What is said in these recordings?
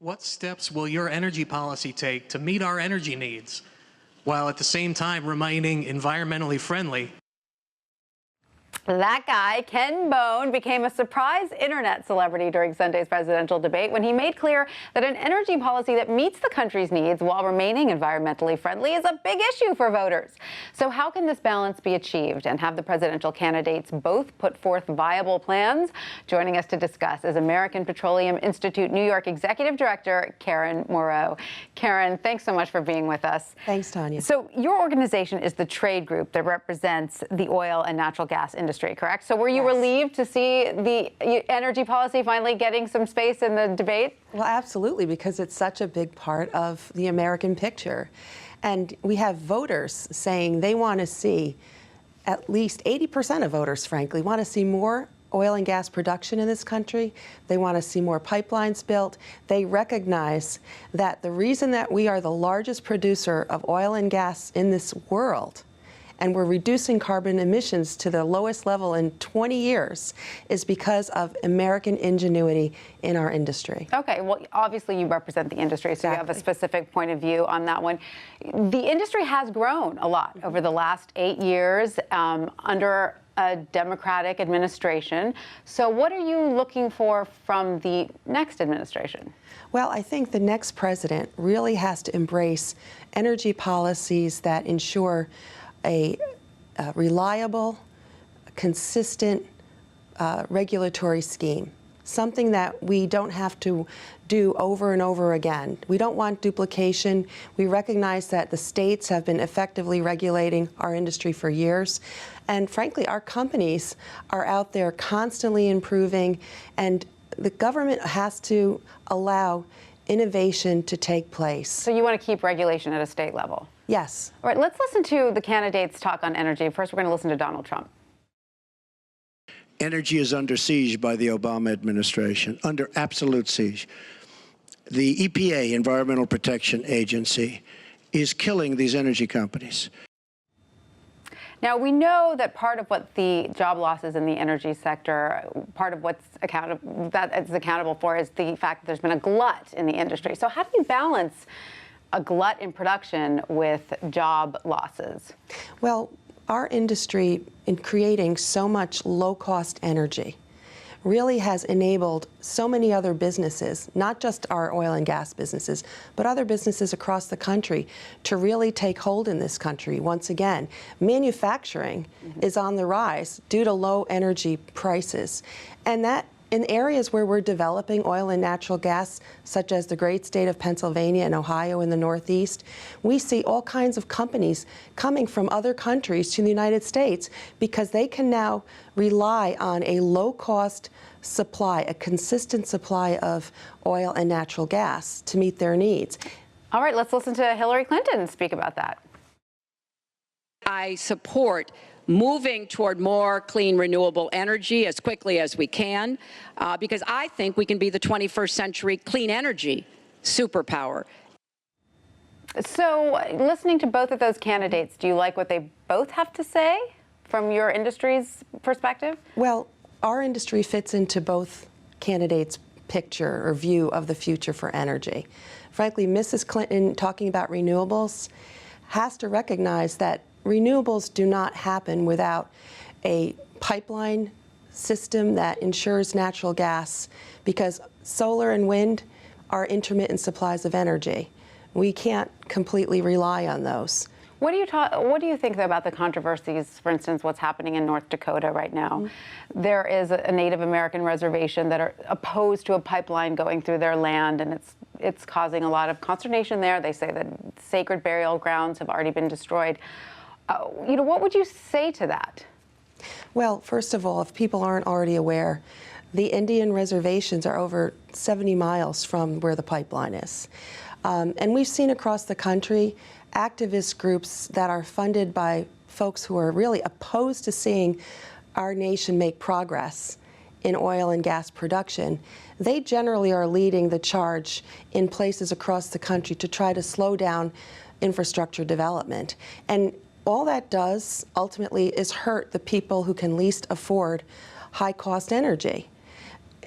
What steps will your energy policy take to meet our energy needs, while at the same time remaining environmentally friendly? That guy, Ken Bone, became a surprise internet celebrity during Sunday's presidential debate when he made clear that an energy policy that meets the country's needs while remaining environmentally friendly is a big issue for voters. So how can this balance be achieved, and have the presidential candidates both put forth viable plans? Joining us to discuss is American Petroleum Institute New York Executive Director Karen Moreau. Karen, thanks so much for being with us. Thanks, Tanya. So your organization is the trade group that represents the oil and natural gas industry, correct? So were you relieved to see the energy policy finally getting some space in the debate? Well, absolutely, because it's such a big part of the American picture. And we have voters saying they want to see, at least 80% of voters, frankly, want to see more oil and gas production in this country. They want to see more pipelines built. They recognize that the reason that we are the largest producer of oil and gas in this world, and we're reducing carbon emissions to the lowest level in 20 years, is because of American ingenuity in our industry. Okay, well, obviously you represent the industry, so you have a specific point of view on that one. The industry has grown a lot over the last 8 years under a Democratic administration. So what are you looking for from the next administration? Well, I think the next president really has to embrace energy policies that ensure a reliable, consistent regulatory scheme, something that we don't have to do over and over again. We don't want duplication. We recognize that the states have been effectively regulating our industry for years. And frankly, our companies are out there constantly improving, and the government has to allow innovation to take place. So you want to keep regulation at a state level? Yes. All right, let's listen to the candidates talk on energy. First, we're going to listen to Donald Trump. Energy is under siege by the Obama administration, under absolute siege. The EPA, Environmental Protection Agency, is killing these energy companies. Now, we know that part of what the job losses in the energy sector, part of what's accountable for is the fact that there's been a glut in the industry. So how do you balance a glut in production with job losses? Well, our industry, in creating so much low-cost energy, really has enabled so many other businesses, not just our oil and gas businesses, but other businesses across the country, to really take hold in this country. Once again, manufacturing is on the rise due to low energy prices. And that in areas where we're developing oil and natural gas, such as the great state of Pennsylvania and Ohio in the Northeast, we see all kinds of companies coming from other countries to the United States because they can now rely on a low-cost supply, a consistent supply of oil and natural gas to meet their needs. All right, let's listen to Hillary Clinton speak about that. I support moving toward more clean, renewable energy as quickly as we can, because I think we can be the 21st century clean energy superpower. So, listening to both of those candidates, do you like what they both have to say from your industry's perspective? Well, our industry fits into both candidates' picture or view of the future for energy. Frankly, Mrs. Clinton, talking about renewables, has to recognize that renewables do not happen without a pipeline system that ensures natural gas, because solar and wind are intermittent supplies of energy. We can't completely rely on those. What do you think, though, about the controversies, for instance, what's happening in North Dakota right now? There is a Native American reservation that are opposed to a pipeline going through their land, and it's causing a lot of consternation there. They say that sacred burial grounds have already been destroyed. What would you say to that? Well, first of all, if people aren't already aware, the Indian reservations are over 70 miles from where the pipeline is. And we've seen across the country activist groups that are funded by folks who are really opposed to seeing our nation make progress in oil and gas production. They generally are leading the charge in places across the country to try to slow down infrastructure development. And all that does ultimately is hurt the people who can least afford high-cost energy.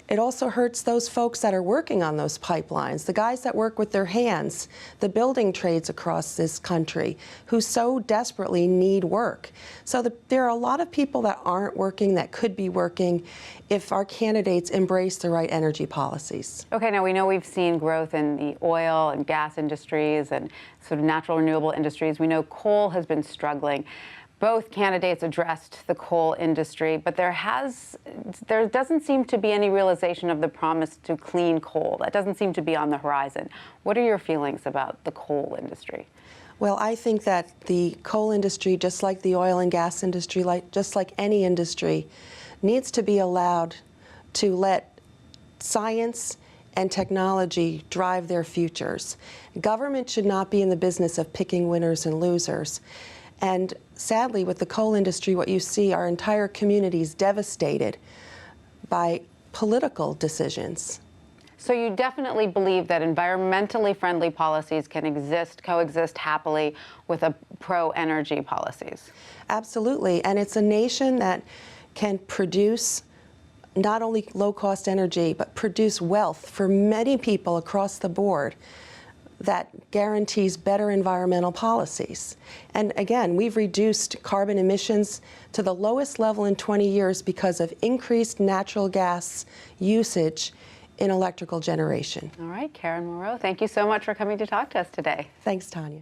It also hurts those folks that are working on those pipelines, the guys that work with their hands, the building trades across this country who so desperately need work. So there are a lot of people that aren't working that could be working if our candidates embrace the right energy policies. Okay, now we know we've seen growth in the oil and gas industries and sort of natural renewable industries. We know coal has been struggling. Both candidates addressed the coal industry, but there doesn't seem to be any realization of the promise to clean coal. That doesn't seem to be on the horizon. What are your feelings about the coal industry? Well, I think that the coal industry, just like the oil and gas industry, just like any industry, needs to be allowed to let science and technology drive their futures. Government should not be in the business of picking winners and losers. And sadly, with the coal industry, what you see are entire communities devastated by political decisions. So you definitely believe that environmentally friendly policies can coexist happily with pro-energy policies? Absolutely. And it's a nation that can produce not only low-cost energy, but produce wealth for many people across the board that guarantees better environmental policies. And again, we've reduced carbon emissions to the lowest level in 20 years because of increased natural gas usage in electrical generation. All right, Karen Moreau, thank you so much for coming to talk to us today. Thanks, Tanya.